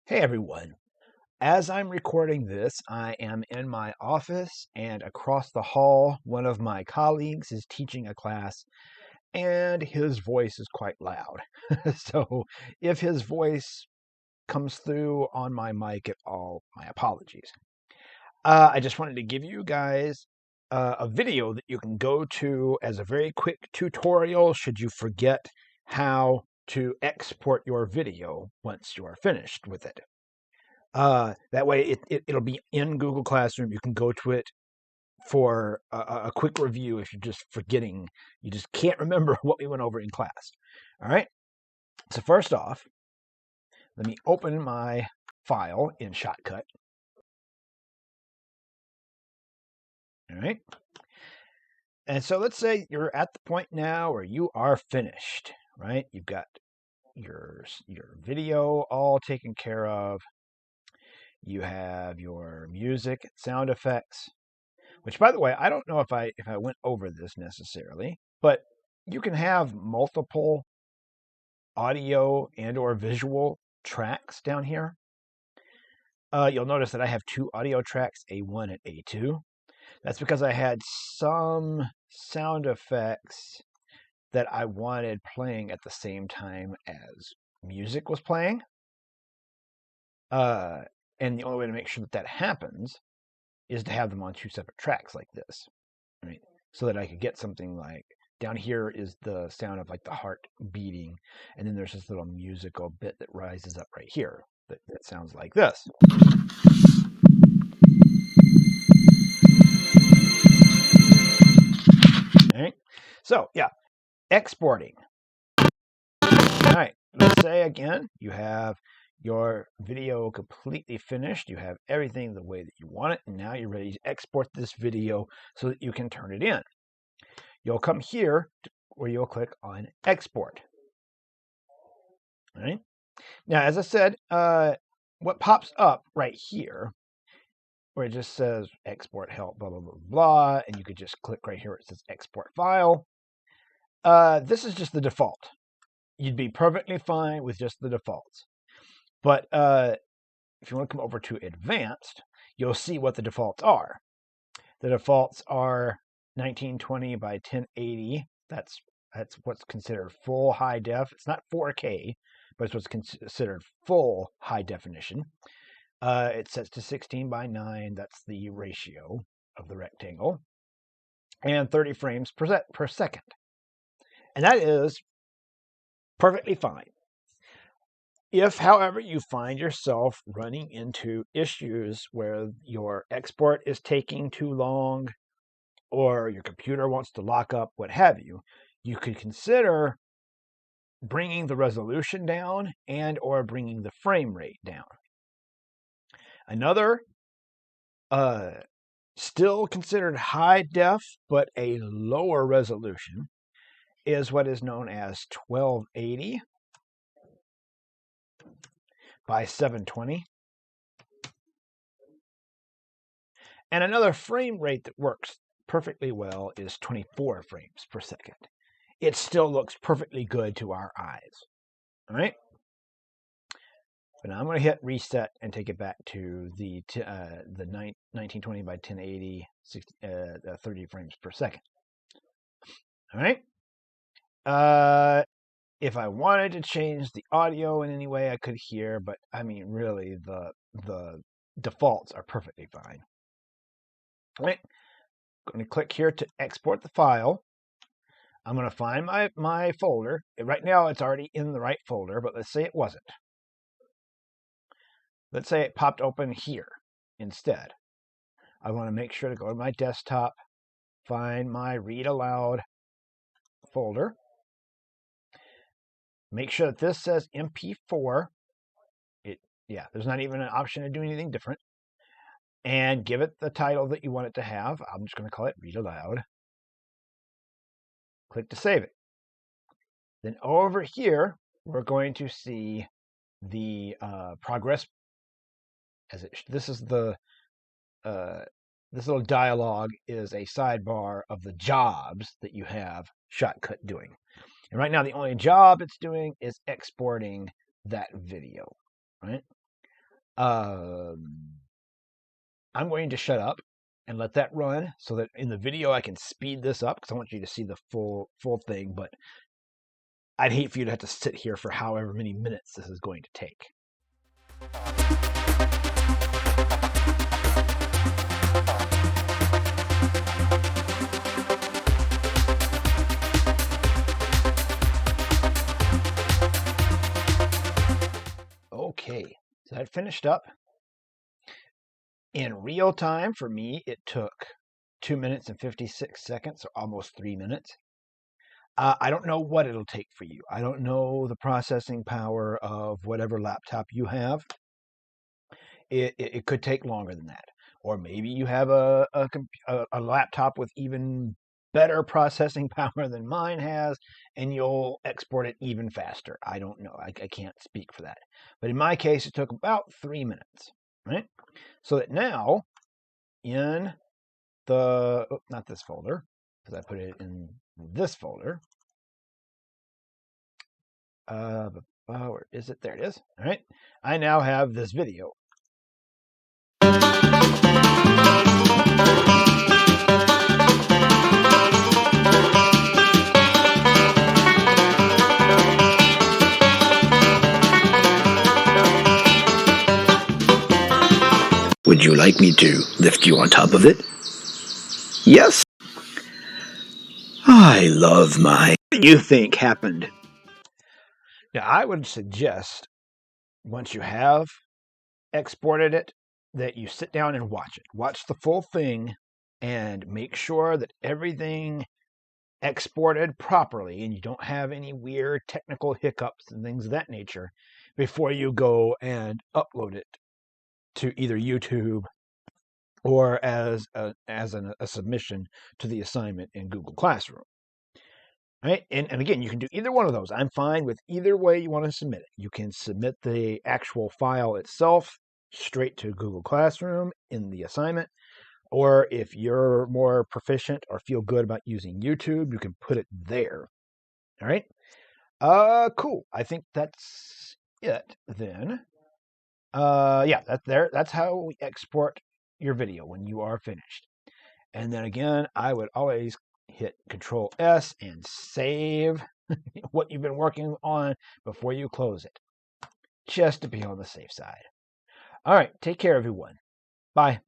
Hey everyone. As I'm recording this, I am in my office, and across the hall, one of my colleagues is teaching a class, and his voice is quite loud. So if his voice comes through on my mic at all, my apologies. I just wanted to give you guys a video that you can go to as a very quick tutorial should you forget how to export your video once you are finished with it. That way it'll be in Google Classroom. You can go to it for a quick review if you're just forgetting. You just can't remember what we went over in class. All right. So first off, let me open my file in Shotcut. All right. And so let's say you're at the point now where you are finished, right? You've got your video all taken care of. You have your music, sound effects, which, by the way, I don't know if I went over this necessarily, but you can have multiple audio and or visual tracks down here. You'll notice that I have two audio tracks, A1 and A2. That's because I had some sound effects that I wanted playing at the same time as music was playing. And the only way to make sure that that happens is to have them on two separate tracks like this, right? So that I could get something like down here is the sound of like the heart beating, and then there's this little musical bit that rises up right here that sounds like this. All right. So yeah, exporting. All right. Let's say again, you have your video completely finished. You have everything the way that you want it, and now you're ready to export this video so that you can turn it in. You'll come here where you'll click on export. All right. Now, as I said, what pops up right here, where it just says export help, blah, blah, blah, blah, and you could just click right here where it says export file. This is just the default. You'd be perfectly fine with just the defaults. But if you want to come over to advanced, you'll see what the defaults are. The defaults are 1920 by 1080. That's what's considered full high def. It's not 4K, but it's what's considered full high definition. It sets to 16 by 9. That's the ratio of the rectangle. And 30 frames per second. And that is perfectly fine. If, however, you find yourself running into issues where your export is taking too long, or your computer wants to lock up, what have you, you could consider bringing the resolution down and or bringing the frame rate down. Another still considered high def but a lower resolution is what is known as 1280 by 720. And another frame rate that works perfectly well is 24 frames per second. It still looks perfectly good to our eyes. All right. But now I'm going to hit reset and take it back to the 1920 by 1080, 30 frames per second. All right. If I wanted to change the audio in any way, I could here, but I mean, really, the defaults are perfectly fine. All right. I'm going to click here to export the file. I'm going to find my folder. Right now, it's already in the right folder, but let's say it wasn't. Let's say it popped open here instead. I want to make sure to go to my desktop, find my read aloud folder. Make sure that this says MP4. There's not even an option to do anything different. And give it the title that you want it to have. I'm just going to call it read aloud. Click to save it. Then over here, we're going to see the progress. This is the this little dialogue is a sidebar of the jobs that you have Shotcut doing. And right now, the only job it's doing is exporting that video, right? I'm going to shut up and let that run so that in the video I can speed this up because I want you to see the full thing, but I'd hate for you to have to sit here for however many minutes this is going to take. Okay, so that finished up. In real time, for me, it took 2 minutes and 56 seconds, so almost 3 minutes. I don't know what it'll take for you. I don't know the processing power of whatever laptop you have. It could take longer than that. Or maybe you have a laptop with even better processing power than mine has, and you'll export it even faster. I don't know. I can't speak for that. But in my case, it took about 3 minutes, right? So that now, in the, not this folder, because I put it in this folder. Where is it? There it is. All right. I now have this video. Would you like me to lift you on top of it? Yes. I love my... What do you think happened? Now, I would suggest, once you have exported it, that you sit down and watch it. Watch the full thing and make sure that everything exported properly and you don't have any weird technical hiccups and things of that nature before you go and upload it to either YouTube or as a submission to the assignment in Google Classroom. Right? And again, you can do either one of those. I'm fine with either way you want to submit it. You can submit the actual file itself straight to Google Classroom in the assignment, or if you're more proficient or feel good about using YouTube, you can put it there. All right? Cool. I think that's it then. Yeah, that's how we export your video when you are finished. And then again, I would always hit Control S and save what you've been working on before you close it, just to be on the safe side. All right, take care, everyone. Bye.